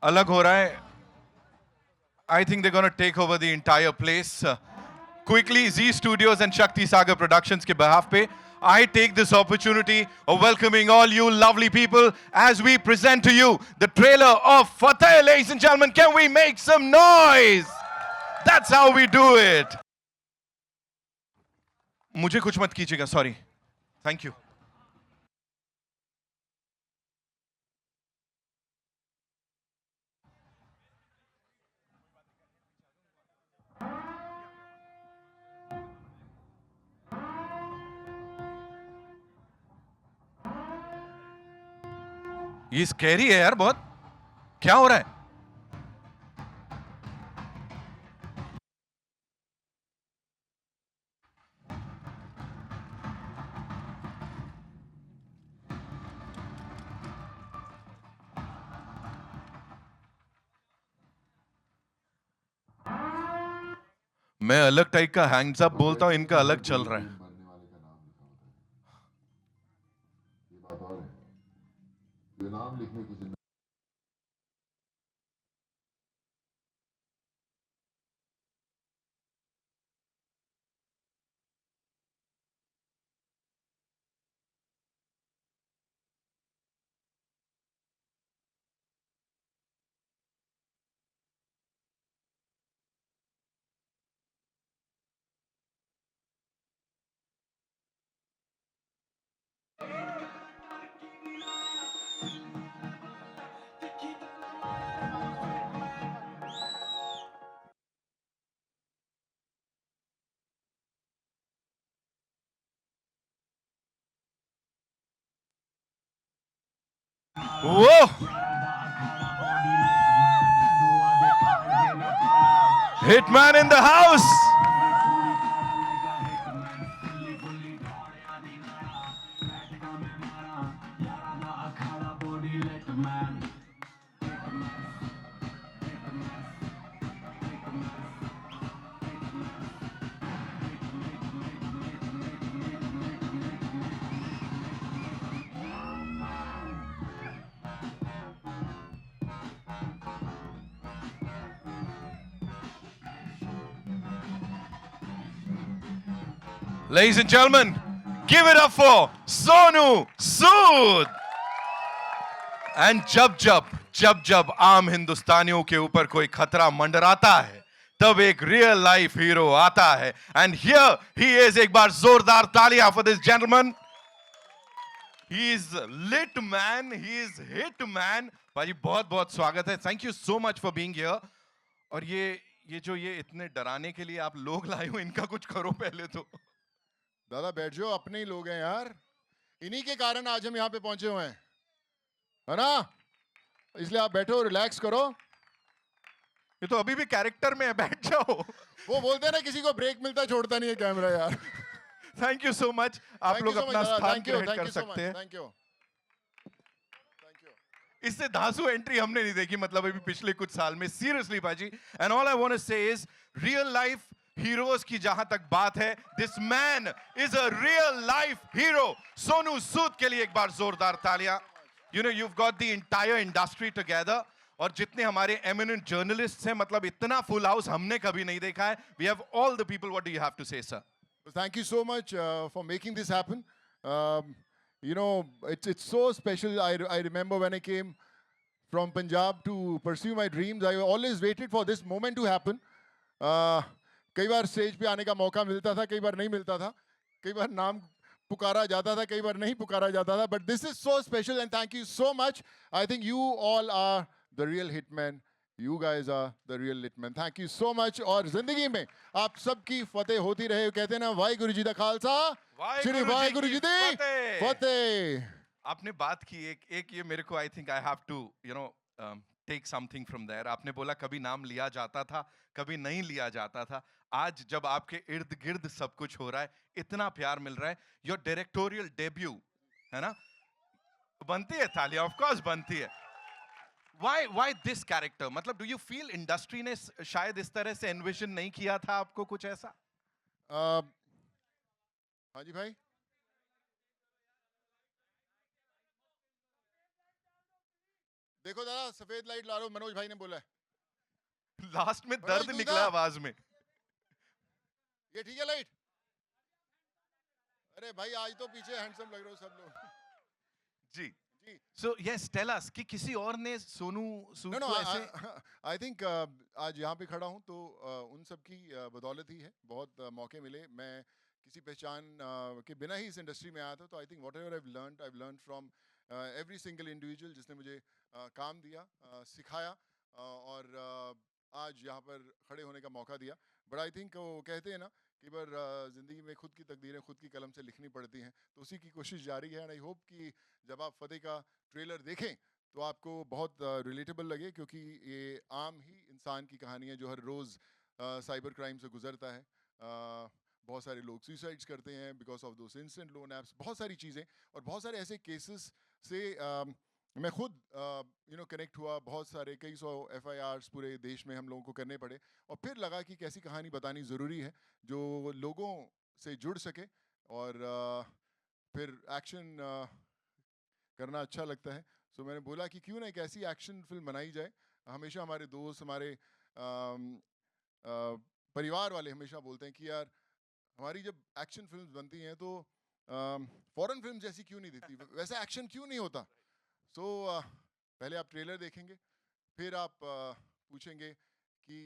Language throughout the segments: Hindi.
अलग हो रहा है. I think they're going to take over the entire place. Quickly, Z Studios and Shakti Sagar Productions के behalf पे, I take this opportunity of welcoming all you lovely people as we present to you the trailer of Fateh. Ladies and gentlemen, can we make some noise? That's how we do it. मुझे कुछ मत कीजिएगा, sorry. Thank you. ये स्कैरी है यार बहुत. क्या हो रहा है? मैं अलग टाइप का हैंड्स अप बोलता हूं, इनका अलग चल रहा है. मरने वाले का नाम लिखा होता है, ये बात और है, ये नाम लिखने की जिम्मेदारी. Whoa! Hitman in the house! Ladies and gentlemen, give it up for Sonu Sood. And जब आम हिंदुस्तानियों के ऊपर कोई खतरा मंडराता है, तब एक रियल लाइफ हीरो आता है. And here he is. एक बार जोरदार तालियां for this gentleman. He is lit man. He is hit man. भाजी बहुत बहुत स्वागत है. Thank you so much for being here. और ये जो ये इतने डराने के लिए आप लोग लाए हो, इनका कुछ करो पहले तो. दादा बैठ जाओ, अपने ही लोग हैं यार, इन्हीं के कारण आज हम यहाँ पे पहुंचे हुए हैं, है ना? इसलिए आप बैठो, रिलैक्स करो. ये तो अभी भी कैरेक्टर में है, बैठ जाओ. वो बोलते हैं ना, किसी को ब्रेक मिलता छोड़ता नहीं है कैमरा यार. Thank you so much. आप लोग अपना स्थान ग्रहण कर सकते हैं. Thank you. इससे धांसू एंट्री हमने नहीं देखी, मतलब अभी पिछले कुछ साल में. सीरियसली बाजी. And all I want to say is, real life heroes की जहां तक बात है, this man is a real life hero. Sonu Sood के लिए एक बार जोरदार तालियां. You know, you've got the entire industry together. और जितने हमारे eminent journalists हैं, मतलब इतना फुल हाउस हमने कभी नहीं देखा है. We have all the people. What do you have to say, sir? Thank you so much for making this happen. You know, it's so special. I remember when I came from Punjab to pursue my dreams, I always waited for this moment to happen. कई बार स्टेज पे आने का मौका मिलता था, कई बार नहीं मिलता था, कई बार नाम पुकारा जाता था, कई बार नहीं पुकारा जाता था. But this is so special and thank you so much. I think you all are the real hitmen. You guys are the real hitmen. Thank you so much. और जिंदगी में आप सबकी फतेह होती रहे. कहते हैं ना, वाहिगुरु जी दा खालसा, श्री वाहिगुरु जी दी फतेह. आपने बात की एक ये मेरे को, I think I have to take something from there. आपने बोला कभी नाम लिया जाता था, कभी नहीं लिया जाता था. आज जब आपके इर्द गिर्द सब कुछ हो रहा है, इतना प्यार मिल रहा है, योर डायरेक्टोरियल डेब्यू, है ना, बनती है तालियां, ऑफ कोर्स बनती है. why this character? मतलब do you feel इंडस्ट्री ने शायद इस तरह से एनविजन नहीं किया था आपको कुछ ऐसा? हाँ जी भाई. देखो जरा सफेद लाइट ला लो, मनोज भाई ने बोला है। लास्ट में बड़ा दर्द स्मूथ निकला था। आवाज में। ये ठीक है लाइट? अरे भाई आज तो पीछे हैंडसम लग रहे हो सब लोग। जी। जी। सो यस टेल अस कि किसी और ने सोनू सूद नो को ऐसे आई थिंक आज यहाँ पे खड़ा हूँ तो उन सब की बदौलत ही है। बहुत मौके मिले, मैं किसी पहचान के बिना ही इस इंडस्ट्री में आया था। तो I think what ever I learn from every single individual जिसने मुझे काम दिया, सिखाया और आज यहाँ पर खड़े होने का मौका दिया। बट आई थिंक वो कहते हैं ना कि बार ज़िंदगी में खुद की तकदीरें खुद की कलम से लिखनी पड़ती हैं, तो उसी की कोशिश जारी है। एंड आई होप कि जब आप फतेह का ट्रेलर देखें तो आपको बहुत रिलेटेबल लगे, क्योंकि ये आम ही इंसान की कहानी है जो हर रोज़ साइबर क्राइम से गुजरता है। बहुत सारे लोग सुसाइड्स करते हैं because of those instant loan apps, बहुत सारी चीज़ें और बहुत सारे ऐसे केसेस से मैं खुद कनेक्ट हुआ। बहुत सारे कई सौ FIRs पूरे देश में हम लोगों को करने पड़े और फिर लगा कि कैसी कहानी बतानी ज़रूरी है जो लोगों से जुड़ सके और फिर एक्शन करना अच्छा लगता है। सो मैंने बोला कि क्यों ना एक ऐसी एक्शन फिल्म बनाई जाए। हमेशा हमारे दोस्त, हमारे परिवार वाले हमेशा बोलते हैं कि यार हमारी जब एक्शन फिल्म्स बनती हैं तो फॉरेन फिल्म जैसी क्यों नहीं दिखती, वैसा एक्शन क्यों नहीं होता। सो पहले आप ट्रेलर देखेंगे, फिर आप पूछेंगे कि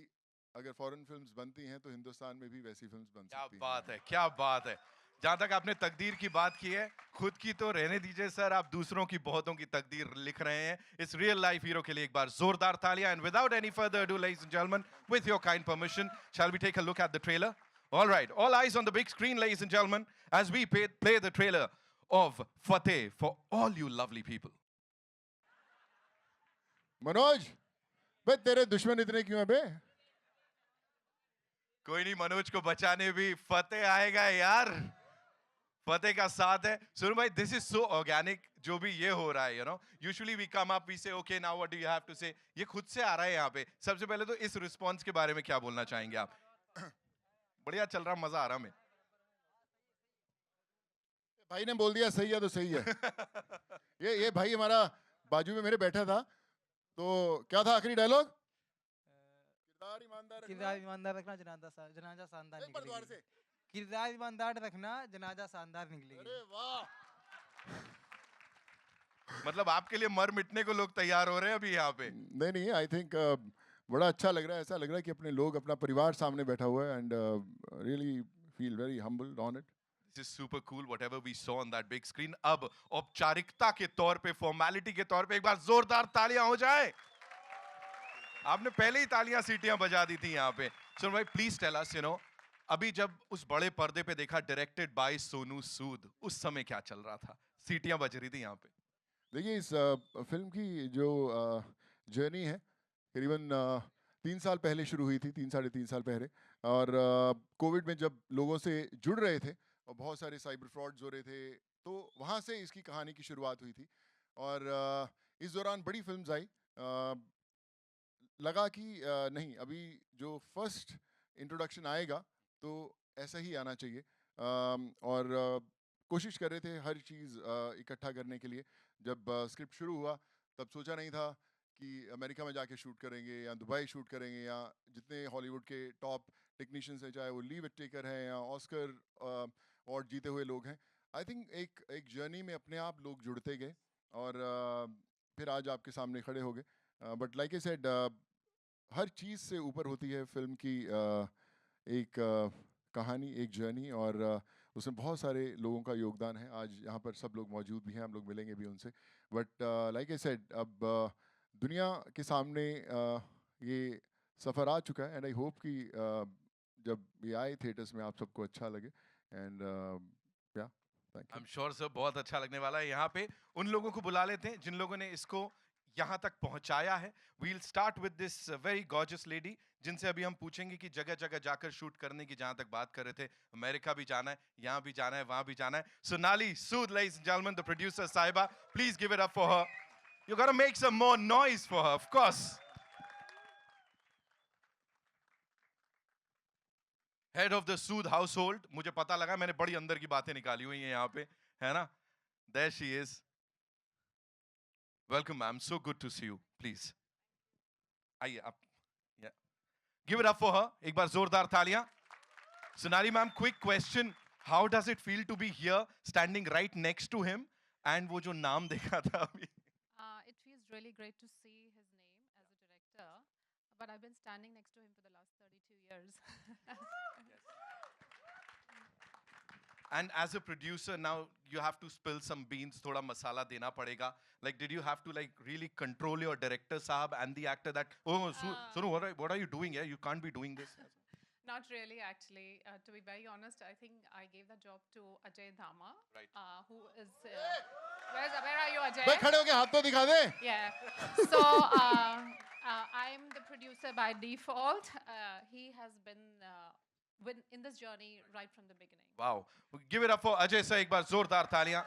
अगर फॉरेन फिल्म्स बनती हैं तो हिंदुस्तान में भी वैसी फिल्म्स बन क्या सकती हैं। बात है, क्या बात है। जहां तक आपने तकदीर की बात की है, खुद की तो रहने दीजिए सर, आप दूसरों की बहुतों की तकदीर लिख रहे हैं। इस रियल लाइफ हीरो के लिए एक बार जोरदार तालियां। And without any further ado ladies and gentleman, with your kind permission, shall we take a look at the trailer? All right, all eyes on the big screen, ladies and gentlemen, as we play the trailer of Fateh for all you lovely people. Manoj बे तेरे दुश्मन इतने क्यों हैं बे? कोई नहीं, मनोज को बचाने भी फतेह आएगा यार। फतेह का साथ है। सुनो भाई, दिस इज सो ऑर्गेनिक जो भी ये हो रहा है, you know usually we come up we say okay now what do you have to say, ये खुद से आ रहा है यहाँ पे। सबसे पहले तो इस रिस्पांस के बारे में क्या बोलना चाहेंगे आप? बढ़िया चल रहा, मजा आ रहा हमें। भाई ने बोल दिया सही है तो सही है। ये भाई हमारा बाजू में मेरे बैठा था, तो क्या था आखिरी डायलॉग? किरदार ईमानदार रखना। किरदार ईमानदार रखना, जनाजा शानदार एक बार दोबारा निकलेगी। से। किरदार ईमानदार रखना, जनाजा शानदार निकलेगी। अरे वाह। मतलब आपके लिए मर मिटने को लोग तैयार हो रहे हैं अभी यहाँ पे। नहीं आई थिंक बड़ा अच्छा लग रहा है। ऐसा लग रहा है कि अपने लोग, अपना परिवार सामने बैठा हुआ है। And really feel very humbled on it. This is super cool whatever we saw on that big screen. अब औपचारिकता के तौर पे, फॉर्मेलिटी के तौर पे एक बार जोरदार तालियां हो जाए। आपने पहले ही तालियां सीटियां बजा दी थी यहाँ पे। सुन भाई, प्लीज टेल अस, अभी जब उस बड़े पर्दे पे देखा डायरेक्टेड बाय सोनू सूद, उस समय क्या चल रहा था? सीटियां बज रही थी यहाँ पे। देखिए इस फिल्म की जो जर्नी है करीबन 3 साल पहले शुरू हुई थी, 3 साढ़े 3 साल पहले। और कोविड में जब लोगों से जुड़ रहे थे और बहुत सारे साइबर फ्रॉड्स हो रहे थे, तो वहाँ से इसकी कहानी की शुरुआत हुई थी। और इस दौरान बड़ी फिल्म्स आई। लगा कि नहीं, अभी जो फर्स्ट इंट्रोडक्शन आएगा तो ऐसा ही आना चाहिए। और कोशिश कर रहे थे हर चीज़ इकट्ठा करने के लिए। जब स्क्रिप्ट शुरू हुआ तब सोचा नहीं था कि अमेरिका में जाके शूट करेंगे या दुबई शूट करेंगे, या जितने हॉलीवुड के टॉप टेक्नीशियंस हैं, चाहे वो ली विटेकर हैं या ऑस्कर अवार्ड जीते हुए लोग हैं। आई थिंक एक जर्नी में अपने आप लोग जुड़ते गए और फिर आज आपके सामने खड़े हो गए। बट लाइक आई सेड, हर चीज़ से ऊपर होती है फिल्म की एक कहानी, एक जर्नी, और उसमें बहुत सारे लोगों का योगदान है। आज यहाँ पर सब लोग मौजूद भी हैं, हम लोग मिलेंगे भी उनसे। बट लाइक आई सेड, अब दुनिया के सामने ये सफ़र आ चुका है। एंड आई होप कि जब ये आए थिएटर्स में आप सबको अच्छा लगे। एंड या thank I you. Am sure sir बहुत अच्छा लगने वाला है। यहाँ पे उन लोगों को बुला लेते हैं जिन लोगों ने इसको यहाँ तक पहुंचाया है। We'll start with this very gorgeous lady, जिनसे अभी हम पूछेंगे कि जगह जगह जाकर शूट करने की जहां तक बात कर रहे थे, अमेरिका भी जाना है, यहाँ भी जाना है, वहां भी जाना है। सोनाली सूद, ladies and gentlemen, the producer साहिबा, please give it up for her. You gotta make some more noise for her, of course. Head of the Sood household, मुझे पता लगा, मैंने बड़ी अंदर की बातें निकाली हुई हैं यहाँ पे, है ना? There she is. Welcome, ma'am. So good to see you. Please आइए आप. Yeah. Give it up for her. एक बार जोरदार तालियां. Sonali ma'am, quick question. How does it feel to be here, standing right next to him? And वो जो नाम देखा था अभी. It feels really great to see his name as a director, but I've been standing next to him for the last 32 years. And as a producer, now you have to spill some beans. थोड़ा मसाला देना पड़ेगा. Like, did you have to like really control your director साहब and the actor that, oh, Sonu, what are you doing here? You can't be doing this. Not really, actually. To be very honest, I think I gave the job to Ajay Dhama, Right. Who is. Where are you, Ajay? भाई खड़े होके हाथ तो दिखा दे. Yeah. So I'm the producer by default. He has been in this journey right from the beginning. Wow. Give it up for Ajay sir. एक बार जोरदार तालियां.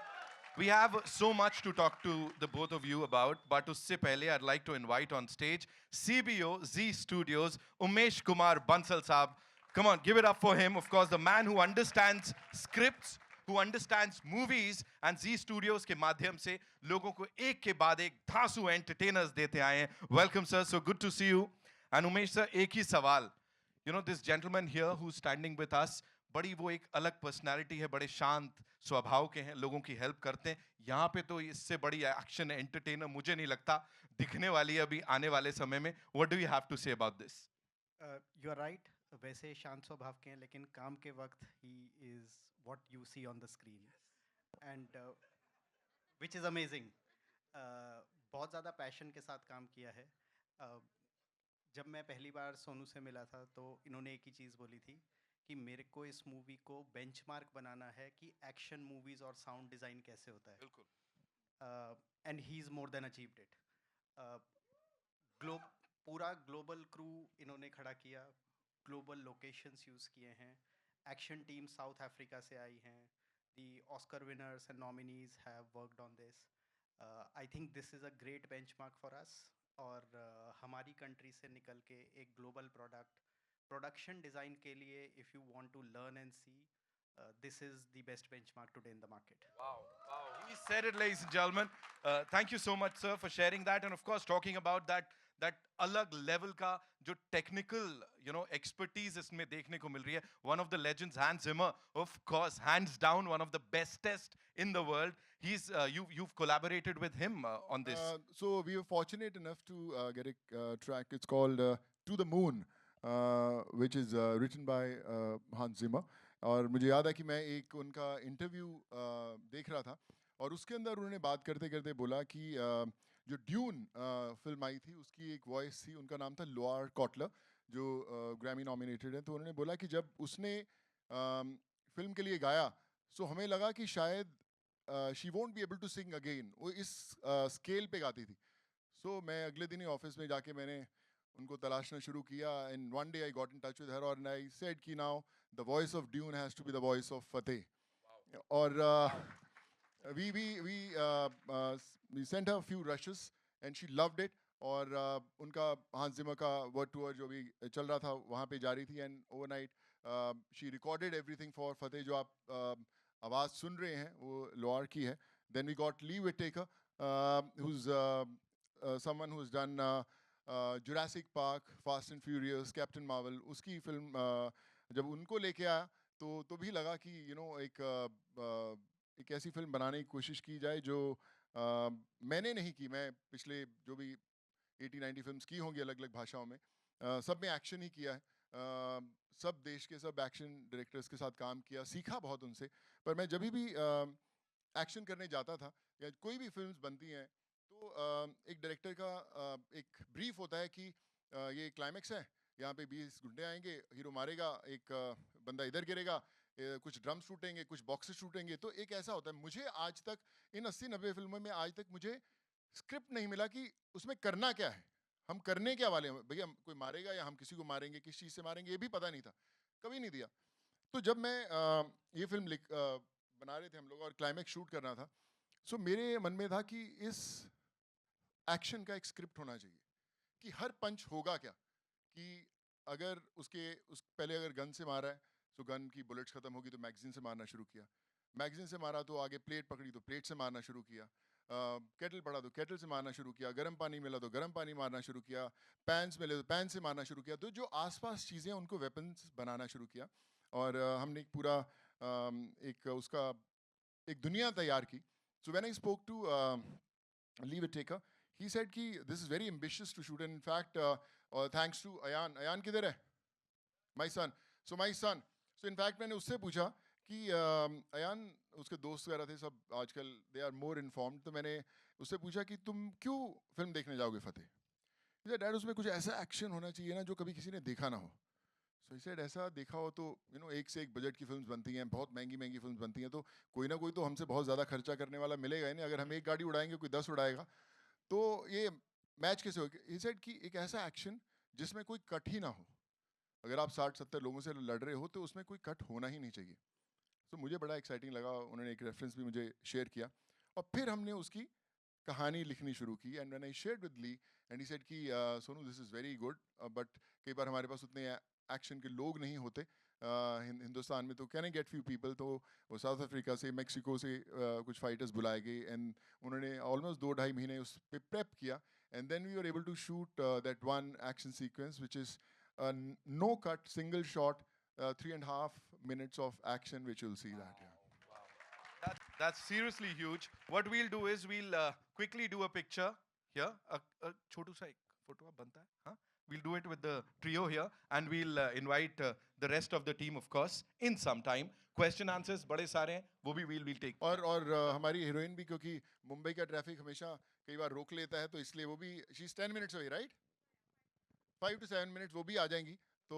We have so much to talk to the both of you about, but उससे पहले I'd like to invite on stage CBO Z Studios Umesh Kumar Bansal साहब. Come on, give it up for him. Of course, the man who understands scripts, who understands movies, and Z Studios के माध्यम से लोगों को एक के बाद एक धांसू entertainers देते आए हैं. Welcome sir, so good to see you. And Umesh sir, एक ही सवाल. You know, this gentleman here who's standing with us, बड़ी वो एक अलग पर्सनालिटी है, बड़े शांत स्वभाव के हैं, लोगों की हेल्प करते हैं. यहाँ पे तो इससे बड़ी एक्शन एंटरटेनर मुझे नहीं लगता दिखने वाली है अभी आने वाले समय में. What do you have to say about this? You are right. वैसे शांत स्वभाव के हैं, लेकिन काम के वक्त he is what you see on the screen, and which is amazing. बहुत ज़्यादा पैशन के साथ काम किया है. जब मैं पहली बार सोनू से मिला था तो इन्होंने एक ही चीज़ बोली थी कि मेरे को इस मूवी को बेंचमार्क बनाना है कि एक्शन मूवीज़ और साउंड डिज़ाइन कैसे होता है. बिल्कुल. And he is more than achieved it. पूरा ग्लोबल क्रू इन्होंने खड़ा किया, ग्लोबल लोकेशंस यूज़ किए हैं, एक्शन टीम साउथ अफ्रीका से आई हैं, the Oscar winners and nominees have worked on this. I think this is a great benchmark for us. और हमारी कंट्री से निकल के एक ग्लोबल प्रोडक्शन डिज़ाइन के लिए if you want to learn and see, this is the best benchmark today in the market. Wow, wow. He said it, ladies and gentlemen. Thank you so much, sir, for sharing that. And of course, talking about that अलग level का जो technical, you know, expertise इसमें देखने को मिल रही है. One of the legends, Hans Zimmer, of course, hands down, one of the bestest in the world. You've collaborated with him on this. So we were fortunate enough to get a track. It's called To the Moon, which is written by Hans Zimmer. और मुझे याद है कि मैं एक उनका इंटरव्यू देख रहा था और उसके अंदर उन्होंने बात करते करते बोला कि जो ड्यून फिल्म आई थी उसकी एक वॉइस थी, उनका नाम था लोआर कॉटलर, जो ग्रैमी नॉमिनेटेड है. तो उन्होंने बोला कि जब उसने फिल्म के लिए गाया सो हमें लगा कि शायद she won't be able to sing again. वो इस स्केल पे गाती थी. सो मैं अगले दिन ही ऑफिस में जाके मैंने उनको तलाशना शुरू किया. And one day I got in touch with her और आई सेड कि now the voice of Dune has to be the voice of Fateh. Wow. Or we sent her a few rushes and she loved it. और उनका Hans Zimmer का वर्ड टूर जो भी चल रहा था वहाँ पे जारी थी. And overnight she recorded everything for Fateh. जो आप आवाज़ सुन रहे हैं वो लोआर की है. Then we got Lee Whitaker, who's someone who's done Jurassic Park, Fast and Furious, Captain Marvel. उसकी फिल्म जब उनको लेके आया तो भी लगा कि यू नो एक ऐसी फिल्म बनाने की कोशिश की जाए जो मैंने नहीं की. मैं पिछले जो भी 80-90 फिल्म्स की होंगी अलग अलग भाषाओं में, सब में एक्शन ही किया है. सब देश के सब एक्शन डायरेक्टर्स के साथ काम किया, सीखा बहुत उनसे. पर मैं जब भी एक्शन करने जाता था या कोई भी फिल्म्स बनती हैं तो एक डायरेक्टर का एक ब्रीफ होता है कि ये क्लाइमैक्स है, यहाँ पे 20 गुंडे आएंगे, हीरो मारेगा, एक बंदा इधर गिरेगा, कुछ ड्रम्स टूटेंगे, कुछ बॉक्सेस टूटेंगे. तो एक ऐसा होता है. मुझे आज तक इन 80-90 फिल्मों में आज तक मुझे स्क्रिप्ट नहीं मिला कि उसमें करना क्या है, हम करने क्या वाले हैं. भैया कोई मारेगा या हम किसी को मारेंगे, किस चीज़ से मारेंगे, ये भी पता नहीं था, कभी नहीं दिया. तो जब मैं ये फिल्म बना रहे थे हम लोग और क्लाइमैक्स शूट करना था, सो मेरे मन में था कि इस एक्शन का एक स्क्रिप्ट होना चाहिए कि हर पंच होगा क्या. कि अगर उस पहले अगर गन से मारा है तो गन की बुलेट्स खत्म होगी तो मैगजीन से मारना शुरू किया, मैगजीन से मारा तो आगे प्लेट पकड़ी तो प्लेट से मारना शुरू किया, केटल पड़ा तो केटल से मारना शुरू किया, गर्म पानी मिला तो गर्म पानी मारना शुरू किया, पैन्स मिले तो पैन से मारना शुरू किया। तो जो आसपास चीज़ें हैं उनको वेपन्स बनाना शुरू किया और हमने एक पूरा एक उसका एक दुनिया तैयार की। So when I spoke to Lee Whitaker, he said कि this is very ambitious to shoot, and in fact thanks to Ayan किधर है? My son. So my son. So in fact मैंने उससे पूछा कि अयान, उसके दोस्त वगैरह थे सब आजकल दे आर मोर इन्फॉर्म्ड, तो मैंने उससे पूछा कि तुम क्यों फिल्म देखने जाओगे फतेह? डैड उसमें कुछ ऐसा एक्शन होना चाहिए ना जो कभी किसी ने देखा ना हो। सो ही सेड ऐसा देखा हो तो एक से एक बजट की फिल्म्स बनती हैं, बहुत महंगी महंगी फिल्म्स बनती हैं, तो कोई ना कोई तो हमसे बहुत ज़्यादा खर्चा करने वाला मिलेगा ही नहीं। अगर हम एक गाड़ी उड़ाएंगे कोई 10 उड़ाएगा, तो ये मैच कैसे होगा? ही सेड कि एक ऐसा एक्शन जिसमें कोई कट ही ना हो। अगर आप 60-70 लोगों से लड़ रहे हो तो उसमें कोई कट होना ही नहीं चाहिए। तो मुझे बड़ा एक्साइटिंग लगा, उन्होंने एक रेफरेंस भी मुझे शेयर किया और फिर हमने उसकी कहानी लिखनी शुरू की। And when I shared with Lee and he said कि Sonu this is very good, but कई बार हमारे पास उतने एक्शन के लोग नहीं होते हिंदुस्तान में, तो can I get few people? तो वो साउथ अफ्रीका से, मेक्सिको से कुछ फाइटर्स बुलाए गए एंड उन्होंने ऑलमोस्ट 2-2.5 महीने उस पर प्रेप किया and then we were able to shoot that one action sequence which is no cut, single shot, 3.5 minutes of action, which you'll see that. Yeah. That's seriously huge. What we'll do is we'll quickly do a picture here. A छोटू सा एक photo आप बनता है, हाँ? We'll do it with the trio here, and we'll invite the rest of the team, of course, in some time. Question answers बड़े सारे हैं, वो भी we'll take. और हमारी हीरोइन भी, क्योंकि मुंबई का ट्रैफिक हमेशा कई बार रोक लेता है, तो इसलिए वो भी she's 10 minutes away, right? 5 to 7 minutes वो भी आ जाएंगी। तो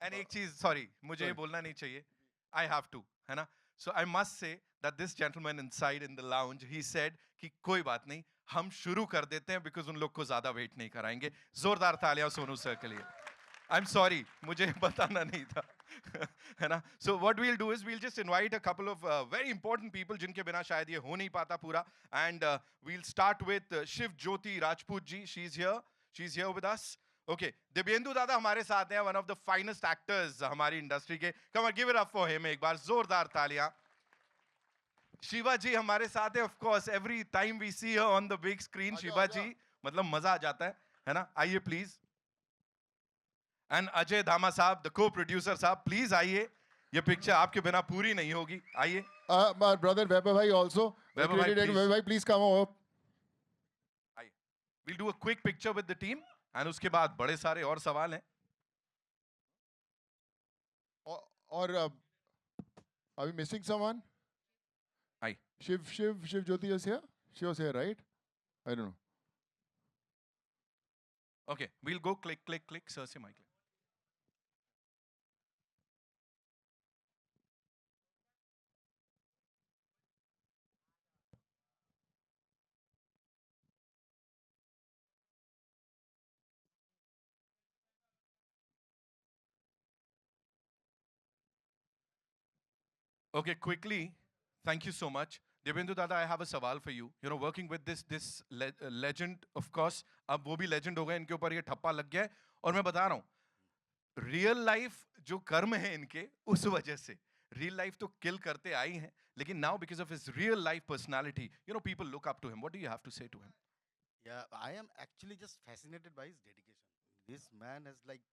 And एक चीज, sorry, मुझे ये Sorry. बोलना नहीं चाहिए. I have to, है ना? So I must say that this gentleman inside in the lounge, he said कि कोई बात नहीं, हम शुरू कर देते हैं because उन लोग को ज़्यादा वेट नहीं कराएंगे. जोरदार तालियां सोनू सर के लिए. I'm sorry, मुझे बताना नहीं था. है ना? So what we'll do is we'll just invite a couple of very important people जिनके बिना शायद ये हो नहीं पाता पूरा. And we'll start with Shiv Jyoti Rajput ji. She's here with us. Okay, Dibyendu दादा हमारे साथ हैं, one of the finest actors हमारी इंडस्ट्री के. Come on, give it up for him एक बार, जोरदार तालियां. शिवा जी हमारे साथ है, of course, every time we see her on the big screen, आजा, शिवा आजा. जी, मतलब मजा आ जाता है ना? आइए please. And अजय धामा साहब, the co-producer साहब, please आइए. ये पिक्चर आपके बिना पूरी नहीं होगी. आइए. my brother Vaibhav bhai also. Vaibhav bhai, please. Vaibhav bhai, please come over. आइए. We'll do a quick picture with the team. And उसके बाद बड़े सारे और सवाल हैं. और are we missing someone? आइए. Shiv Jyoti is here? She was here, right? I don't know. Okay, we'll go click. Sir से mic. Okay, quickly. Thank you so much. Devendra Dada, I have a सवाल for you. You know, working with this legend, of course, अब वो भी legend हो गए, इनके ऊपर ये ठप्पा लग गया है. और मैं बता रहा हूँ, real life जो कर्म है इनके, उस वजह से real life तो kill करते आई हैं, लेकिन now because of his real life personality, you know, people look up to him. What do you have to say to him? Yeah, I am actually just fascinated by his dedication. This man has like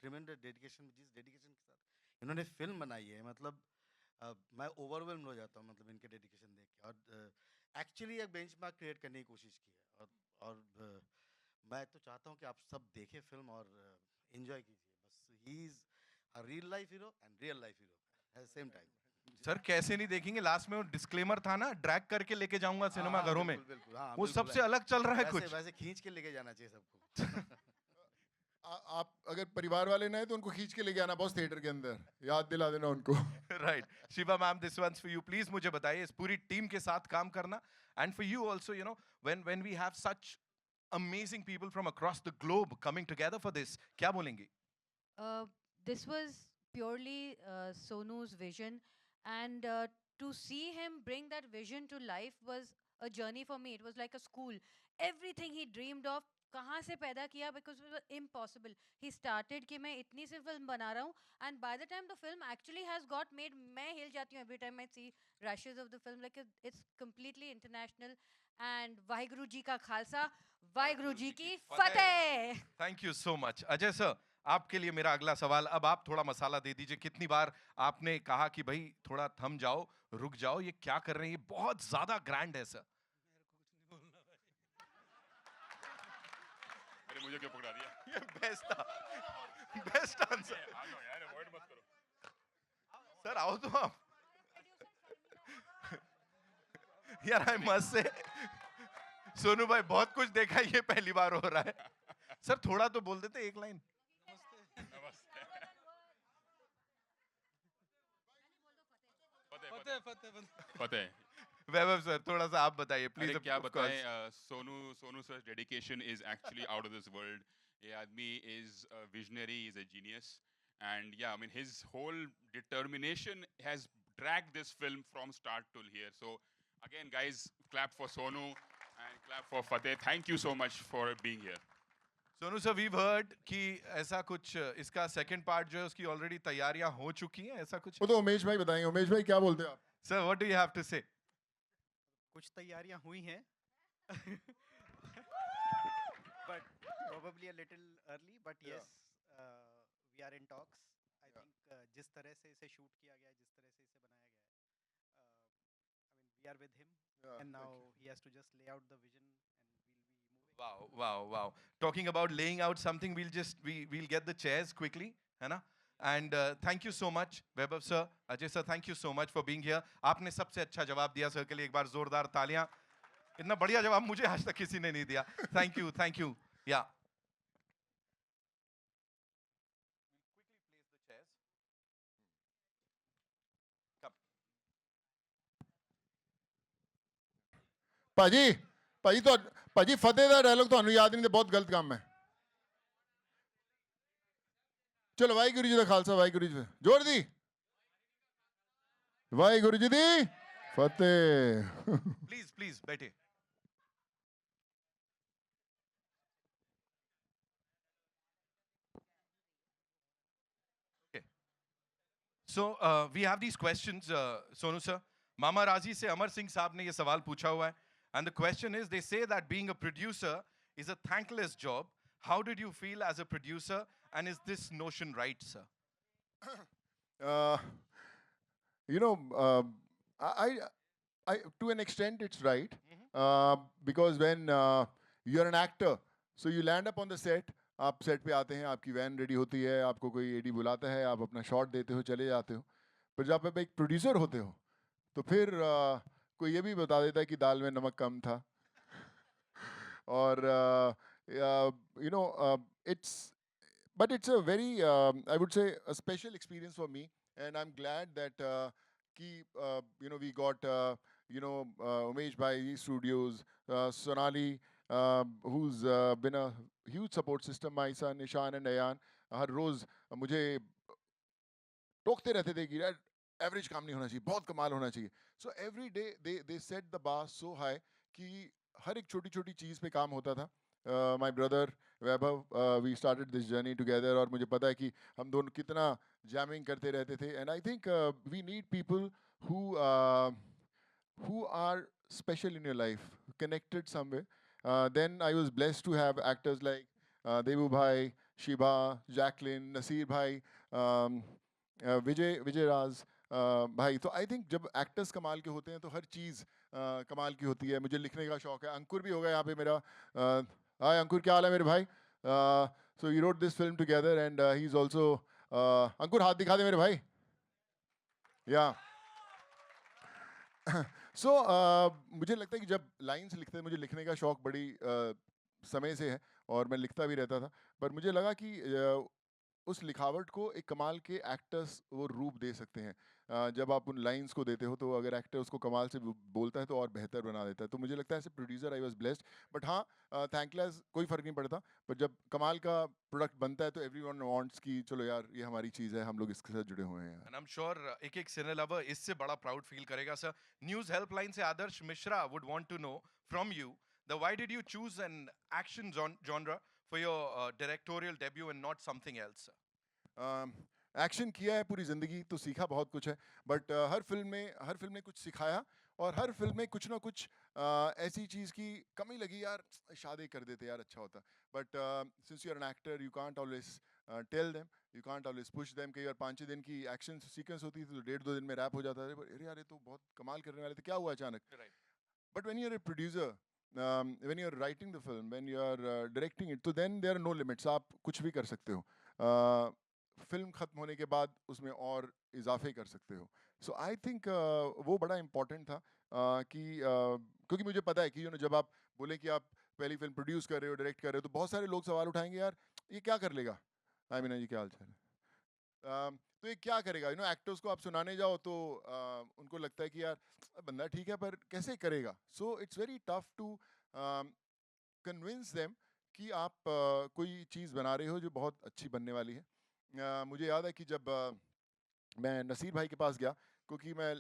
tremendous dedication. जिस dedication के साथ इन्होंने film बनाई है, मतलब मैं overwhelmed हो जाता हूँ, मतलब इनके dedication देख के. और actually एक benchmark create करने की कोशिश की है. और मैं तो चाहता हूँ कि आप सब देखें film और enjoy कीजिए. बस he is a real life hero and real life hero at the same time. Sir कैसे नहीं देखेंगे? लास्ट में वो डिस्क्लेमर था ना, ड्रैग करके लेके जाऊंगा सिनेमा हाँ, घरों में. बिल्कुल, बिल्कुल, हाँ, वो बिल्कुल सबसे है. अलग चल रहा है कुछ. वैसे खींच के लेके जाना चाहिए सबको. आप अगर परिवार वाले ना है तो उनको खींच के लेके आना बॉस थिएटर के अंदर, याद दिला देना उनको. Right. Shiva ma'am, this one's for you. Please मुझे बताइए, इस पूरी टीम के साथ काम करना. And for you also, you know, when we have such amazing people from across the globe coming together for this, क्या बोलेंगे? This was purely Sonu's vision, and to see him bring that vision to life was a journey for me. It was like a school. Everything he dreamed of, कहाँ से पैदा किया, because it was impossible. He started कि मैं इतनी सी film बना रहा हूँ, and by the time the film actually has got made, मैं हिल जाती हूँ every time I see rushes of the film. Like it's completely international, and Vaheguru Ji ka Khalsa, Vaheguru Ji ki Fateh. Fateh. Thank you so much Ajay sir आपके लिए मेरा अगला सवाल अब आप थोड़ा मसाला दे दीजिए कितनी बार आपने कहा कि भाई थोड़ा थम जाओ रुक जाओ ये क्या कर रहे हैं ये बहुत ज्यादा ग्रैंड है सर अरे मुझे क्यों पकड़ा दिया ये बेस्ट था बेस्ट आंसर आ जाओ यार अवॉइड मत करो सर आओ तो आप यार आई मस्ट से सोनू भाई बहुत कुछ देखा है, ये पहली बार हो रहा है सर थोड़ा तो बोल देते एक लाइन नमस्ते फतेह वैभव सर थोड़ा सा आप बताइए अरे प्लीज क्या बताएं Sonu sir dedication is actually out of this world ये आदमी is visionary is a genius and yeah I mean his whole determination has dragged this film from start till here so again guys clap for Sonu and clap for Fateh thank you so much for being here Sonu sir we've heard कि ऐसा कुछ इसका सेकंड पार्ट जो है उसकी ऑलरेडी तैयारियां हो चुकी हैं ऐसा कुछ वो तो उमेश भाई बताएंगे। उमेश भाई क्या बोलते हैं आप? Sir what do you have to say कुछ तैयारियां हुई हैं but probably a little early but yes we are in talks I think जिस तरह से इसे शूट किया गया है जिस तरह से इसे बनाया गया है I mean we are with him and now he has to just lay out the vision and we'll be moving wow talking about laying out something we'll get the chairs quickly है ना and thank you so much Vaibhav sir Ajay sir thank you so much for being here आपने सबसे अच्छा जवाब दिया सर के लिए एक बार जोरदार तालियां इतना बढ़िया जवाब मुझे आज तक किसी ने नहीं दिया thank you yeah ਭਾਜੀ ਭਾਜੀ तो ਭਾਜੀ ਫਤਿਹ ਦਾ ਡਾਇਲੌਗ ਤੁਹਾਨੂੰ ਯਾਦ ਨਹੀਂ ਤੇ ਬਹੁਤ ਗਲਤ ਕੰਮ ਹੈ। ਚਲੋ ਵਾਹਿਗੁਰੂ ਜੀ ਦਾ ਖਾਲਸਾ ਵਾਹਿਗੁਰੂ ਜੀ ਜੋਰ ਦੀ ਵਾਹਿਗੁਰੂ ਜੀ ਦੀ ਫਤਿਹ। please बैठिए So we have these questions, Sonu sir. Mama Razi से अमर सिंह साहब ने ये सवाल पूछा हुआ है. And the question is, they say that being a producer is a thankless job. How did you feel as a producer? And is this notion right, sir? You know, I to an extent it's right because when you're an actor, so you land up on the set. आप सेट पे आते हैं आपकी वैन रेडी होती है आपको कोई एडी बुलाता है आप अपना शॉट देते हो चले जाते हो पर जब आप एक प्रोड्यूसर होते हो तो फिर कोई ये भी बता देता है कि दाल में नमक कम था और you know it's a very I would say a special experience for me and I'm glad that you know we got you know Umesh Bhai Studios Sonali who's been a huge support system my son Ishan and Ayan हर रोज मुझे टोकते रहते थे कि यार एवरेज काम नहीं होना चाहिए बहुत कमाल होना चाहिए so every day they set the bar so high कि हर एक छोटी छोटी चीज़ पे काम होता था my brother Vaibhav we started this journey together और मुझे पता है कि हम दोनों कितना जैमिंग करते रहते थे and I think we need people who are special in your life connected somewhere then I was blessed to have actors like Devu Bhai, Shiba, Jacqueline, Nasir Bhai, Vijay Raz भाई तो आई थिंक जब एक्टर्स कमाल के होते हैं तो हर चीज़ कमाल की होती है मुझे लिखने का शौक है अंकुर भी होगा यहाँ पे मेरा हाय अंकुर क्या हाल है मेरे भाई so you wrote this film together and he is also Ankur हाथ दिखा दे मेरे भाई या सो मुझे लगता है कि जब लाइन्स लिखते हैं मुझे लिखने का शौक बड़ी समय से है और मैं लिखता भी रहता था पर मुझे लगा कि उस लिखावट को एक कमाल के एक्टर्स वो रूप दे सकते हैं जब आप उन लाइंस को देते हो तो अगर एक्टर उसको कमाल से बोलता है तो और बेहतर बना देता है तो मुझे लगता है as a producer I was blessed but हाँ थैंकलेस कोई फ़र्क नहीं पड़ता पर जब कमाल का प्रोडक्ट बनता है तो एवरीवन वांट्स कि चलो यार ये हमारी चीज़ है हम लोग इसके साथ जुड़े हुए हैं And I'm sure एक सिने लवर इससे बड़ा प्राउड फील करेगा सर न्यूज़ हेल्पलाइन से आदर्श Mishra would want to know from you the why did you choose an action genre for your directorial debut and not something else sir? Action किया है पूरी ज़िंदगी तो सीखा बहुत कुछ है बट हर फिल्म ने कुछ सिखाया और हर फिल्म में कुछ ना कुछ ऐसी चीज़ की कमी लगी, यार शादी कर देते यार अच्छा होता. But since you are an actor, you can't always tell them, you can't always push them. कई बार 5-6 दिन की एक्शन सीक्वेंस होती थी तो 1.5-2 दिन में रैप हो जाता था. अरे यार ये तो बहुत कमाल करने वाले थे, क्या हुआ अचानक? Right. But when you're a producer, when you're writing the film, when you're directing it, तो then there are no limits. आप कुछ भी कर सकते हो. फिल्म खत्म होने के बाद उसमें और इजाफे कर सकते हो. So I think वो बड़ा important था कि क्योंकि मुझे पता है कि जब आप बोले कि आप पहली फिल्म प्रोड्यूस कर रहे हो, डायरेक्ट कर रहे हो, तो बहुत सारे लोग सवाल उठाएंगे, यार ये क्या कर लेगा. आई मीन ये क्या हाल चाल है. तो ये क्या करेगा. एक्टर्स को आप सुनाने जाओ तो उनको लगता है कि यार बंदा ठीक है पर कैसे करेगा. So it's very tough to convince them कि आप कोई चीज़ बना रहे हो जो बहुत अच्छी बनने वाली है. मुझे याद है कि जब मैं नसीर भाई के पास गया, क्योंकि मैं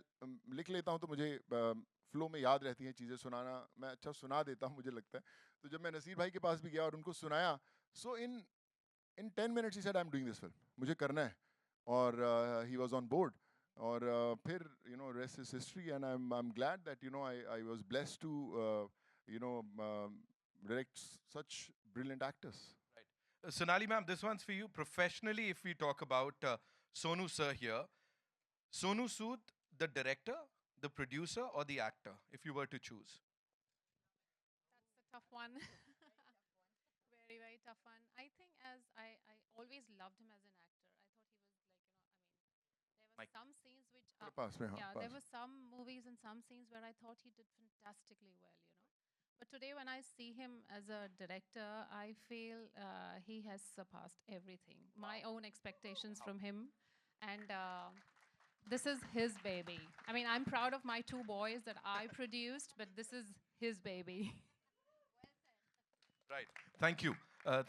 लिख लेता हूँ तो मुझे फ्लो में याद रहती हैं चीज़ें. सुनाना मैं अच्छा सुना देता हूँ मुझे लगता है. तो जब मैं नसीर भाई के पास भी गया और उनको सुनाया, सो इन 10 minutes he said I am doing this film, मुझे करना है. और ही वाज ऑन बोर्ड. और फिर rest is history. And I am glad that I was blessed to direct such brilliant actors. Sonali ma'am, this one's for you. Professionally, if we talk about Sonu sir here, Sonu Sood, the director, the producer, or the actor, if you were to choose? That's a tough one. Very, very tough one. I think as I always loved him as an actor. I thought he was there were Mike. some scenes which, पास में, हाँ, yeah, pass. there were some movies and some scenes where I thought he did fantastically well. But today, when I see him as a director, I feel he has surpassed everything. My own expectations from him. And this is his baby. I mean, I'm proud of my 2 boys that I produced, but this is his baby. Right. Thank you.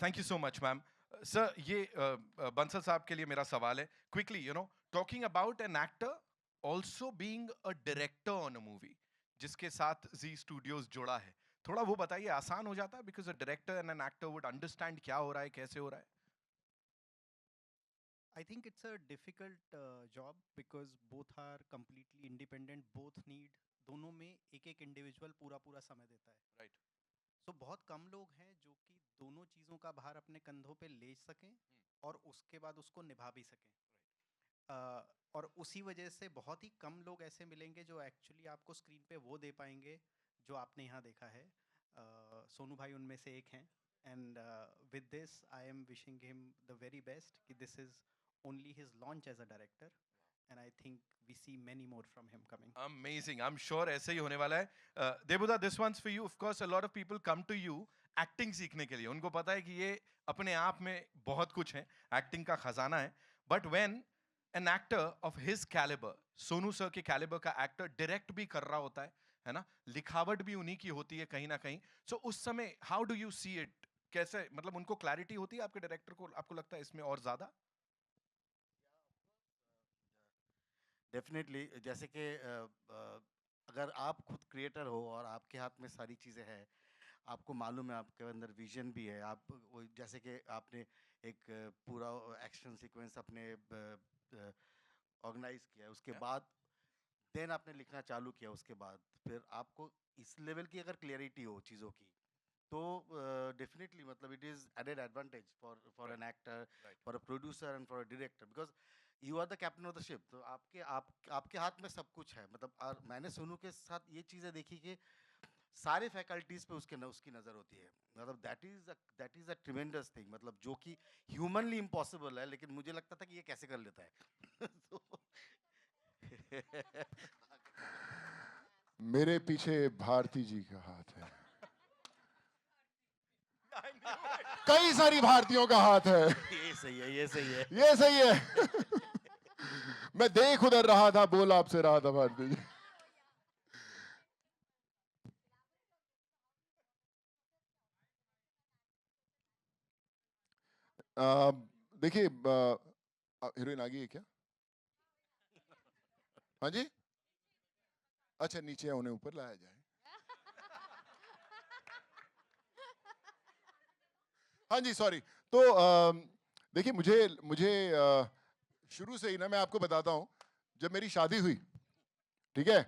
Thank you so much, ma'am. Sir, ये बंसल साहब के लिए मेरा सवाल है. Quickly, talking about an actor also being a director on a movie, जिसके साथ Z Studios जुड़ा है. थोड़ा वो बताइए, आसान हो जाता है because a director and an actor would understand क्या हो रहा है, कैसे हो रहा है. I think it's a difficult job because both are completely independent. Both need दोनों में एक इंडिविजुअल पूरा समय देता है. Right. So बहुत कम लोग हैं जो कि दोनों चीज़ों का भार अपने कंधों पे ले सकें और उसके बाद उसको निभा भी सकें. और उसी वजह से बहुत ही कम लोग ऐसे मिलेंगे जो एक्चुअली आपको स्क्रीन पे वो दे पाएंगे जो आपने यहाँ देखा है. सोनू भाई उनमें से एक हैं. And with this, I am wishing him the very best. This is only his launch as a director, and I think we see many more from him coming. Amazing. I'm sure ऐसे ही होने वाला है. Debuda, this one's for you. Of course, a lot of people come to you acting सीखने के लिए. उनको पता है कि ये अपने आप में बहुत कुछ है, acting का खजाना है. But when an actor of his caliber, Sonu sir के caliber का actor direct भी कर रहा होता है ना, लिखावट भी उन्हीं की होती है कहीं ना कहीं. So उस समय how do you see it? कैसे, मतलब उनको क्लैरिटी होती है आपके डायरेक्टर को, आपको लगता है इसमें और ज्यादा? डेफिनेटली. जैसे कि अगर आप खुद क्रिएटर हो और आपके हाथ में सारी चीज़ें हैं, आपको मालूम है, आपके अंदर विजन भी है, आप जैसे कि आपने एक पूरा एक्शन सीक्वेंस अपने ऑर्गेनाइज किया, उसके बाद देन आपने लिखना चालू किया, उसके बाद फिर आपको इस लेवल की अगर क्लियरिटी हो चीज़ों की, तो डेफिनेटली मतलब it is added advantage for an actor, for a producer and for a director, because you are the captain of the ship. तो आपके हाथ में सब कुछ है. मतलब और मैंने सोनू के साथ ये चीज़ें देखी कि सारे फैकल्टीज पे उसकी नज़र होती है. मतलब that is a tremendous thing. मतलब जो कि ह्यूमनली इम्पॉसिबल है, लेकिन मुझे लगता था कि ये कैसे कर लेता है. मेरे पीछे भारती जी का हाथ है, कई सारी भारतीयों का हाथ है. ये सही है, ये सही है, ये सही है. मैं देख उधर रहा था, बोल आपसे रहा था भारती जी. देखिए, हीरोइन आ गई है क्या? हाँ जी, अच्छा नीचे है, उन्हें ऊपर लाया जाए. हाँ जी, सॉरी. तो देखिए, मुझे शुरू से ही ना, मैं आपको बताता हूँ, जब मेरी शादी हुई, ठीक है,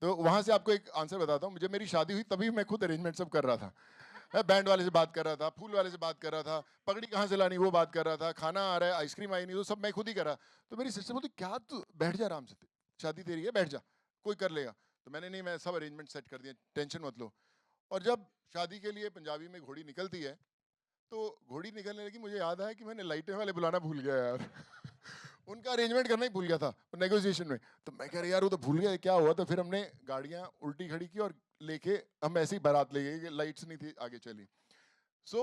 तो वहां से आपको एक आंसर बताता हूँ। मुझे मेरी शादी हुई तभी मैं खुद अरेंजमेंट सब कर रहा था। मैं बैंड वाले से बात कर रहा था, फूल वाले से बात कर रहा था, पगड़ी कहाँ से लानी वो बात कर रहा था, खाना आ रहा है, आइसक्रीम आई नहीं, वो सब मैं खुद ही कर रहा। तो मेरी सिस्टर बोलती क्या तू बैठ जा आराम से, शादी तेरी है, बैठ जा, कोई कर लेगा। तो मैंने नहीं, मैं सब अरेंजमेंट सेट कर दिए, टेंशन मत लो। और जब शादी के लिए पंजाबी में घोड़ी निकलती है, तो घोड़ी निकलने लगी, मुझे याद आया कि मैंने लाइटें वाले बुलाना भूल गया यार। उनका अरेंजमेंट करना ही भूल गया था नेगोशिएशन में। तो मैं कह रहा यार वो तो भूल गया, क्या हुआ? तो फिर हमने गाड़ियाँ उल्टी खड़ी की और लेके हम ऐसे ही बारात ले गए, लाइट्स नहीं थी आगे चली। सो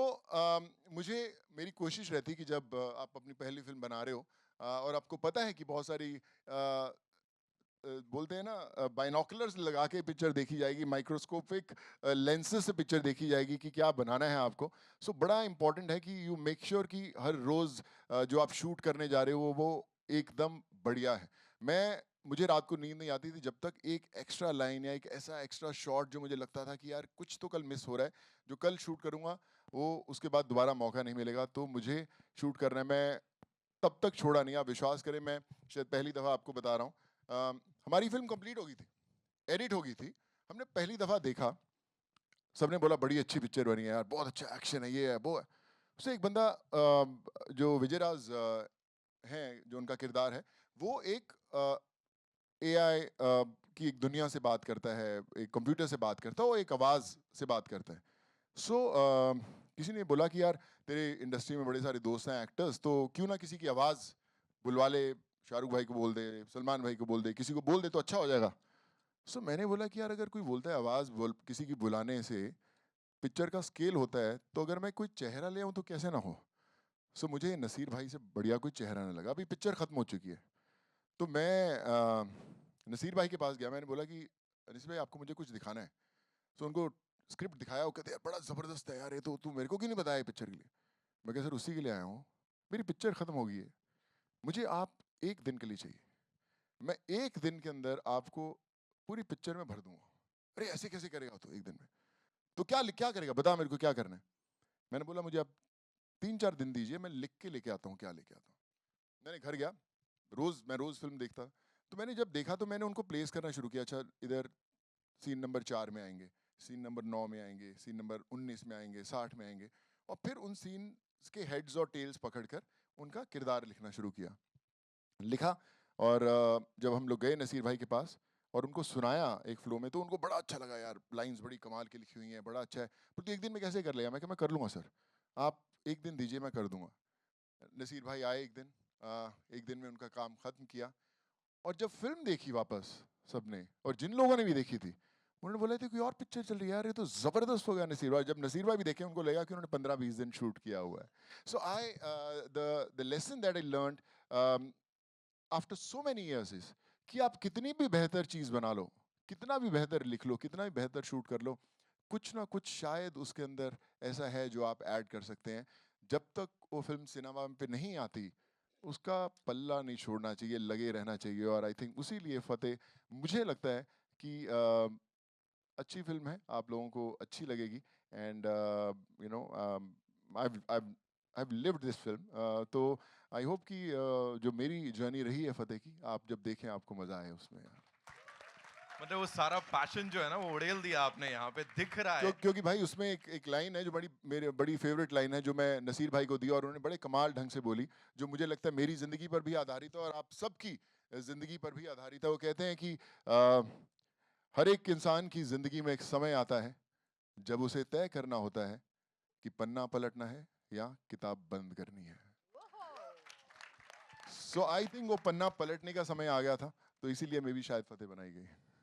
मुझे मेरी कोशिश रहती कि जब आप अपनी पहली फिल्म बना रहे हो और आपको पता है कि बहुत सारी बोलते हैं ना बाइनोकुलर्स लगा के पिक्चर देखी जाएगी, माइक्रोस्कोपिक लेंसेज से पिक्चर देखी जाएगी कि क्या बनाना है आपको। सो बड़ा इंपॉर्टेंट है कि यू मेक श्योर कि हर रोज़ जो आप शूट करने जा रहे हो वो एकदम बढ़िया है। मुझे रात को नींद नहीं आती थी जब तक एक एक्स्ट्रा लाइन या एक ऐसा एक्स्ट्रा शॉट जो मुझे लगता था कि यार कुछ तो कल मिस हो रहा है, जो कल शूट करूँगा वो उसके बाद दोबारा मौका नहीं मिलेगा, तो मुझे शूट करना है। मैं तब तक छोड़ा नहीं, आप विश्वास करें। मैं शायद पहली दफ़ा आपको बता रहा हूँ, हमारी फिल्म कंप्लीट हो गई थी, एडिट हो गई थी, हमने पहली दफ़ा देखा, सबने बोला बड़ी अच्छी पिक्चर बनी है यार, बहुत अच्छा एक्शन है, ये है वो है। उससे एक बंदा जो विजयराज हैं, जो उनका किरदार है, वो एक एआई की एक दुनिया से बात करता है, एक कंप्यूटर से बात करता है, वो एक आवाज़ से बात करता है। सो किसी ने बोला कि यार तेरे इंडस्ट्री में बड़े सारे दोस्त हैं एक्टर्स, तो क्यों ना किसी की आवाज़ बुलवा ले, शाहरुख भाई को बोल दे, सलमान भाई को बोल दे, किसी को बोल दे तो अच्छा हो जाएगा। सो मैंने बोला कि यार अगर कोई बोलता है आवाज़ बोल किसी की बुलाने से पिक्चर का स्केल होता है, तो अगर मैं कोई चेहरा ले आऊँ तो कैसे ना हो। सो मुझे नसीर भाई से बढ़िया कोई चेहरा ना लगा। अभी पिक्चर ख़त्म हो चुकी है, तो मैं नसीर भाई के पास गया, मैंने बोला कि नसीर भाई आपको मुझे कुछ दिखाना है। तो उनको स्क्रिप्ट दिखाया, वो कहते यार बड़ा ज़बरदस्त है यार, ये तो तू मेरे को क्यों नहीं बताया पिक्चर के लिए। मैं कहा सर उसी के लिए आया हूँ, मेरी पिक्चर ख़त्म हो गई है, मुझे आप एक दिन के लिए चाहिए, मैं एक दिन के अंदर आपको पूरी पिक्चर में भर दूंगा। अरे ऐसे कैसे करेगा तो एक दिन में, तो क्या क्या करेगा बता मेरे को क्या करना है। मैंने बोला मुझे आप 3-4 दिन दीजिए, मैं लिख के लेके आता हूँ क्या लेके आता हूँ। मैंने घर गया, मैं रोज़ फिल्म देखता, तो मैंने जब देखा तो मैंने उनको प्लेस करना शुरू किया। अच्छा इधर सीन नंबर 4 में आएंगे, सीन नंबर 9 में आएंगे, सीन नंबर 19 में आएंगे, 60 में आएंगे, और फिर उन सीन के हेड्स और टेल्स पकड़कर उनका किरदार लिखना शुरू किया। लिखा, और जब हम लोग गए नसीर भाई के पास और उनको सुनाया एक फ्लो में, तो उनको बड़ा अच्छा लगा यार, लाइंस बड़ी कमाल की लिखी हुई हैं, बड़ा अच्छा है। पर तो एक दिन में कैसे कर लेगा? मैं कहा मैं कर लूँगा सर, आप एक दिन दीजिए मैं कर दूंगा। नसीर भाई आए एक दिन, एक दिन में उनका काम ख़त्म किया, और जब फिल्म देखी वापस सबने, और जिन लोगों ने भी देखी थी, उन्होंने बोला था कोई और पिक्चर चल रही है यार, ये तो ज़बरदस्त हो गया नसीर भाई। जब नसीर भाई भी देखे, उनको लगा कि उन्होंने 15-20 दिन शूट किया हुआ है। So the lesson that I learned after so many years is कि आप कितनी भी बेहतर चीज़ बना लो, कितना भी बेहतर लिख लो, कितना भी बेहतर शूट कर लो, कुछ ना कुछ शायद उसके अंदर ऐसा है जो आप ऐड कर सकते हैं। जब तक वो फिल्म सिनेमा पे नहीं आती, उसका पल्ला नहीं छोड़ना चाहिए, लगे रहना चाहिए। और आई थिंक उसी लिए फतेह, मुझे लगता है कि अच्छी फिल्म है, आप लोगों को अच्छी लगेगी। And you know I have lived this film, तो आई होप कि जो मेरी जर्नी रही है फतेह की, आप जब देखें आपको मज़ा आए उसमें। मतलब वो सारा पैशन जो है ना वो उड़ेल दिया आपने, यहाँ पे दिख रहा है। क्योंकि भाई उसमें एक लाइन है जो मेरे बड़ी फेवरेट लाइन है, जो मैं नसीर भाई को दी और उन्होंने बड़े कमाल ढंग से बोली, जो मुझे लगता है मेरी ज़िंदगी पर भी आधारित है और आप सबकी ज़िंदगी पर भी आधारित है। वो कहते हैं कि हर एक इंसान की ज़िंदगी में एक समय आता है जब उसे तय करना होता है कि पन्ना पलटना है या किताब बंद करनी है। सो आई थिंक वो पन्ना पलटने का समय आ गया था, तो इसीलिए मैं भी शायद फतेह बनाई गई।